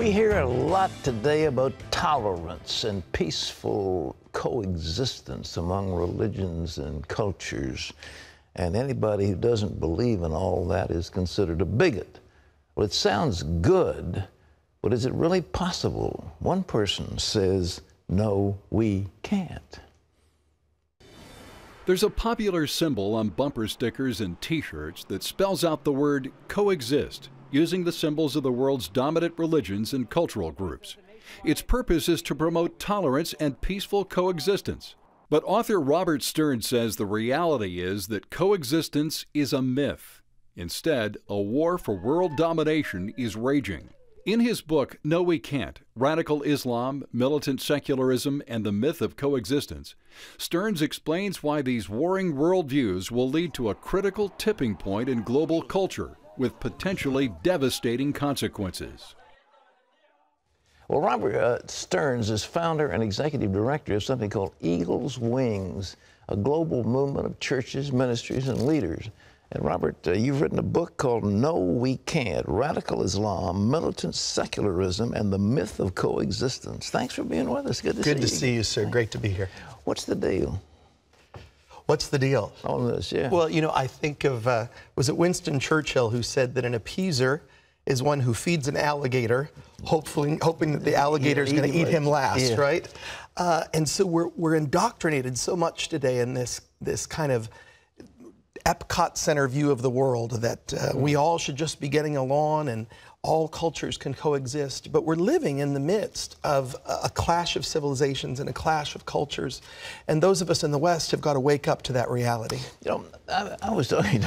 We hear a lot today about tolerance and peaceful coexistence among religions and cultures. And anybody who doesn't believe in all that is considered a bigot. Well, it sounds good, but is it really possible? One person says, no, we can't. There's a popular symbol on bumper stickers and T-shirts that spells out the word coexist, using the symbols of the world's dominant religions and cultural groups. Its purpose is to promote tolerance and peaceful coexistence. But author Robert Stearns says the reality is that coexistence is a myth. Instead, a war for world domination is raging. In his book, No We Can't, Radical Islam, Militant Secularism, and the Myth of Coexistence, Stearns explains why these warring worldviews will lead to a critical tipping point in global culture with potentially devastating consequences. Well, Robert Stearns is founder and executive director of something called Eagle's Wings, a global movement of churches, ministries, and leaders. And Robert, you've written a book called No We Can't, Radical Islam, Militant Secularism, and the Myth of Coexistence. Thanks for being with us. Good to see you. Good to see you, sir. Great to be here. What's the deal? What's the deal? On this, yeah. Well, you know, I think of, was it Winston Churchill who said that an appeaser is one who feeds an alligator, hoping that the alligator is going to eat him last, right? And so we're indoctrinated so much today in this kind of Epcot Center view of the world that we all should just be getting along and all cultures can coexist. But we're living in the midst of a clash of civilizations and a clash of cultures. And those of us in the West have got to wake up to that reality. You know, I was talking,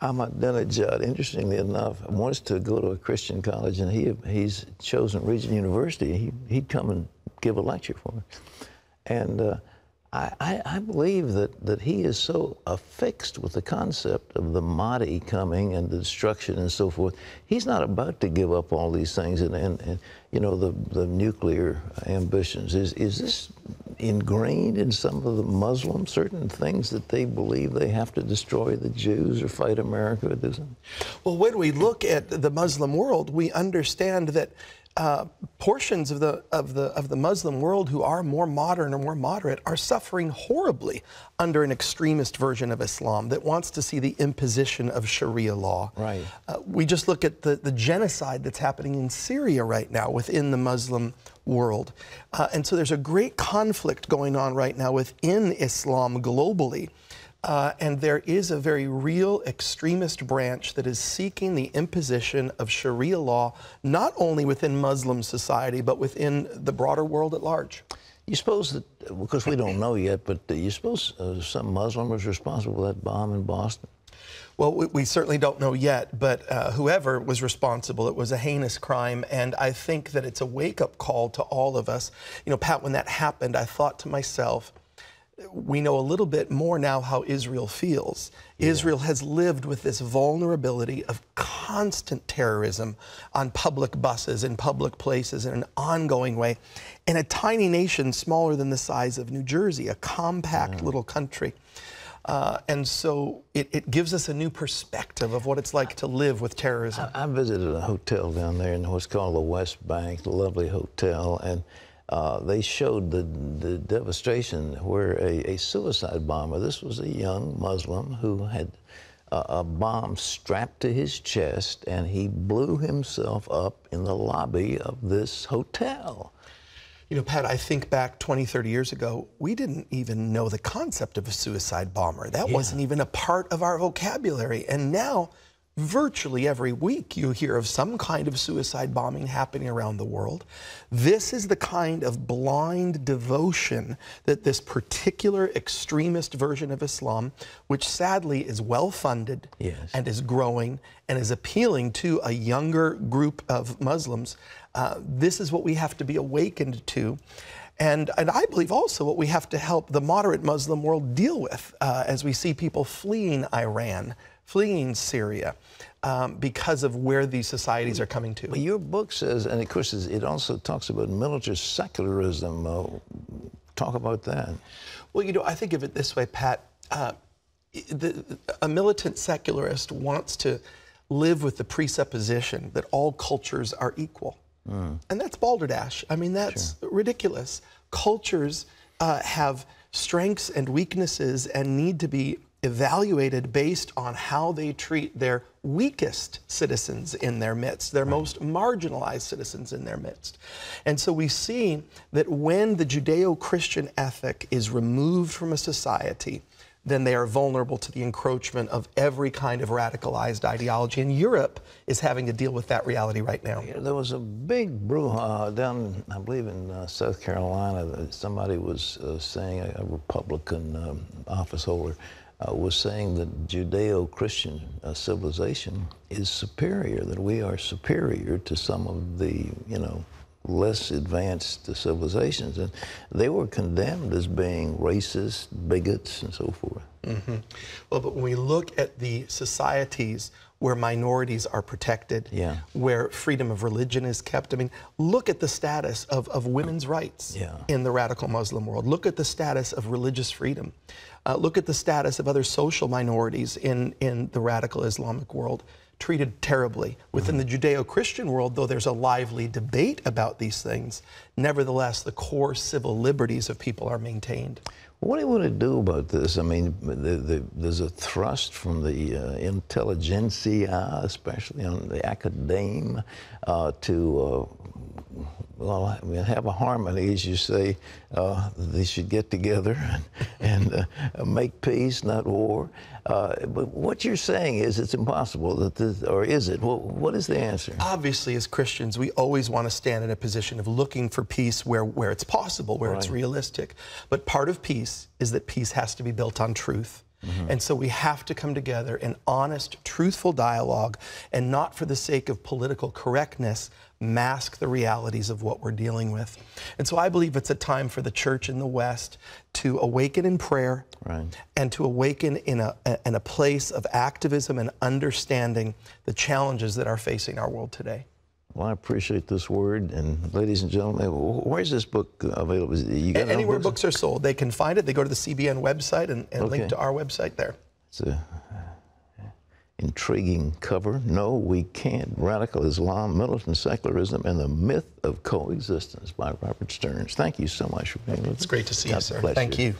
Ahmadinejad, interestingly enough, wants to go to a Christian college, and he's chosen Regent University. He'd come and give a lecture for me. And I believe that he is so affixed with the concept of the Mahdi coming and the destruction and so forth. He's not about to give up all these things and you know, the nuclear ambitions. Is this ingrained in some of the Muslims, certain things that they believe they have to destroy the Jews or fight America or do something? Well, when we look at the Muslim world, we understand that portions of the Muslim world who are more modern or more moderate are suffering horribly under an extremist version of Islam that wants to see the imposition of Sharia law. Right. We just look at the genocide that's happening in Syria right now within the Muslim world. And so there's a great conflict going on right now within Islam globally. And there is a very real extremist branch that is seeking the imposition of Sharia law, not only within Muslim society, but within the broader world at large. You suppose that, because we don't know yet, but you suppose some Muslim was responsible for that bomb in Boston? Well, we certainly don't know yet, but whoever was responsible, it was a heinous crime, and I think that it's a wake-up call to all of us. You know, Pat, when that happened, I thought to myself, we know a little bit more now how Israel feels. Yeah. Israel has lived with this vulnerability of constant terrorism on public buses, in public places, in an ongoing way. In a tiny nation smaller than the size of New Jersey, a compact little country. And so it gives us a new perspective of what it's like to live with terrorism. I visited a hotel down there in what's called the West Bank, the lovely hotel, and they showed the devastation where a suicide bomber, this was a young Muslim who had a bomb strapped to his chest, and he blew himself up in the lobby of this hotel. You know, Pat, I think back 20, 30 years ago, we didn't even know the concept of a suicide bomber. That wasn't even a part of our vocabulary. And now, virtually every week, you hear of some kind of suicide bombing happening around the world. This is the kind of blind devotion that this particular extremist version of Islam, which sadly is well-funded and is growing and is appealing to a younger group of Muslims, this is what we have to be awakened to. And I believe also what we have to help the moderate Muslim world deal with as we see people fleeing Iran, fleeing Syria, because of where these societies are coming to. Well, your book says, and of course it also talks about military secularism. Talk about that. Well, you know, I think of it this way, Pat. A militant secularist wants to live with the presupposition that all cultures are equal. And that's balderdash. I mean, that's ridiculous. Cultures have strengths and weaknesses and need to be evaluated based on how they treat their weakest citizens in their midst, their most marginalized citizens in their midst. And so we see that when the Judeo-Christian ethic is removed from a society, then they are vulnerable to the encroachment of every kind of radicalized ideology. And Europe is having to deal with that reality right now. Yeah, there was a big brouhaha down, I believe, in South Carolina. That somebody was saying, a Republican office holder, was saying that Judeo-Christian civilization is superior, that we are superior to some of the, less advanced civilizations. And they were condemned as being racist, bigots, and so forth. Well, but when we look at the societies where minorities are protected, where freedom of religion is kept, I mean, look at the status of women's rights in the radical Muslim world. Look at the status of religious freedom. Look at the status of other social minorities in the radical Islamic world, treated terribly. Within the Judeo-Christian world, though there's a lively debate about these things, nevertheless, the core civil liberties of people are maintained. What do you want to do about this? I mean, there's a thrust from the intelligentsia, especially on the academe, to well, I mean, have a harmony, as you say. They should get together and make peace, not war. But what you're saying is it's impossible, that this, or is it? What is the answer? Obviously, as Christians, we always want to stand in a position of looking for peace where it's possible, where it's realistic. But part of peace is that peace has to be built on truth. And so we have to come together in honest, truthful dialogue, and not for the sake of political correctness, mask the realities of what we're dealing with. And so I believe it's a time for the church in the West to awaken in prayer, and to awaken in a place of activism and understanding the challenges that are facing our world today. Well, I appreciate this word. And ladies and gentlemen, where's this book available? You got anywhere books are sold. They can find it. They go to the CBN website and link to our website there. It's a intriguing cover. No, we can't. Radical Islam, Militant Secularism, and the Myth of Coexistence by Robert Stearns. Thank you so much for being with us. It's great to see you, sir. God bless Thank you.